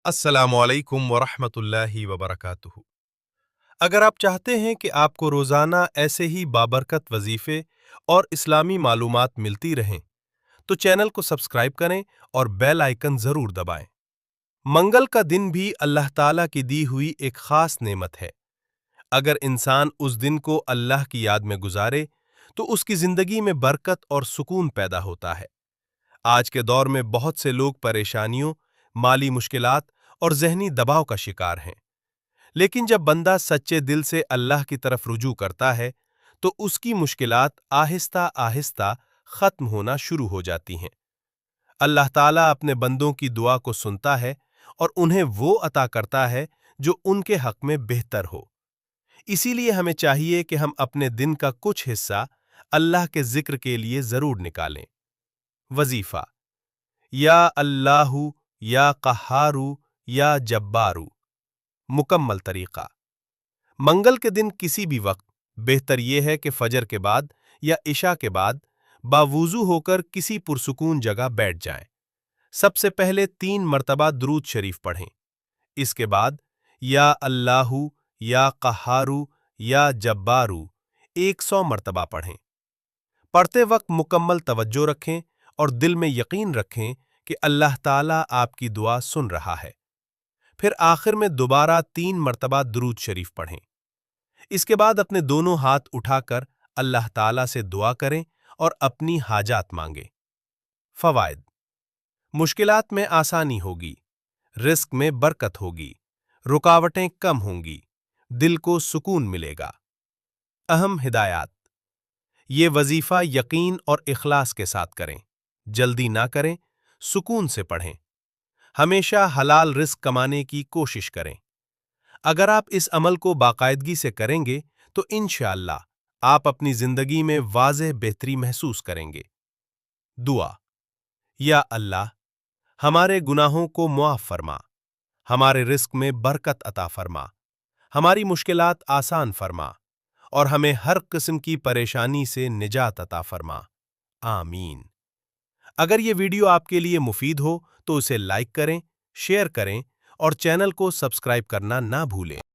अस्सलामुअलैकुम वरहमतुल्लाहि वबरकातुहू। अगर आप चाहते हैं कि आपको रोज़ाना ऐसे ही बाबरकत वजीफ़े और इस्लामी मालूमात मिलती रहें, तो चैनल को सब्सक्राइब करें और बेल आइकन ज़रूर दबाएं। मंगल का दिन भी अल्लाह ताला की दी हुई एक ख़ास नेमत है। अगर इंसान उस दिन को अल्लाह की याद में गुजारे, तो उसकी ज़िंदगी में बरकत और सुकून पैदा होता है। आज के दौर में बहुत से लोग परेशानियों, माली मुश्किलात और ज़हनी दबाव का शिकार हैं। लेकिन जब बंदा सच्चे दिल से अल्लाह की तरफ रुजू करता है, तो उसकी मुश्किलात आहिस्ता आहिस्ता खत्म होना शुरू हो जाती हैं। अल्लाह ताला अपने बंदों की दुआ को सुनता है और उन्हें वो अता करता है जो उनके हक में बेहतर हो। इसीलिए हमें चाहिए कि हम अपने दिन का कुछ हिस्सा अल्लाह के जिक्र के लिए जरूर निकालें। वजीफा: या अल्लाहु, या कहारू, या जब्बारू। मुकम्मल तरीका: मंगल के दिन किसी भी वक्त बेहतर यह है कि फजर के बाद या इशा के बाद बावुजू होकर किसी पुरसुकून जगह बैठ जाएं। सबसे पहले 3 मर्तबा दुरूद शरीफ पढ़ें। इसके बाद या अल्लाहु, या कहारू, या जब्बारू 100 मर्तबा पढ़ें। पढ़ते वक्त मुकम्मल तवज्जो रखें और दिल में यकीन रखें कि अल्लाह ताला आपकी दुआ सुन रहा है। फिर आखिर में दोबारा 3 मर्तबा दुरूद शरीफ पढ़ें। इसके बाद अपने दोनों हाथ उठाकर अल्लाह ताला से दुआ करें और अपनी हाजात मांगें। फवायद: मुश्किलात में आसानी होगी, रिस्क में बरकत होगी, रुकावटें कम होंगी, दिल को सुकून मिलेगा। अहम हिदायत: ये वजीफा यकीन और इखलास के साथ करें, जल्दी ना करें, सुकून से पढ़ें। हमेशा हलाल रिस्क कमाने की कोशिश करें। अगर आप इस अमल को बाकायदगी से करेंगे, तो इंशाअल्लाह आप अपनी जिंदगी में वाज़ेह बेहतरी महसूस करेंगे। दुआ: या अल्लाह, हमारे गुनाहों को मुआफ फरमा, हमारे रिस्क में बरकत अता फरमा, हमारी मुश्किलात आसान फरमा और हमें हर किस्म की परेशानी से निजात अता फरमा। आमीन। अगर ये वीडियो आपके लिए मुफीद हो तो उसे लाइक करें, शेयर करें और चैनल को सब्सक्राइब करना ना भूलें।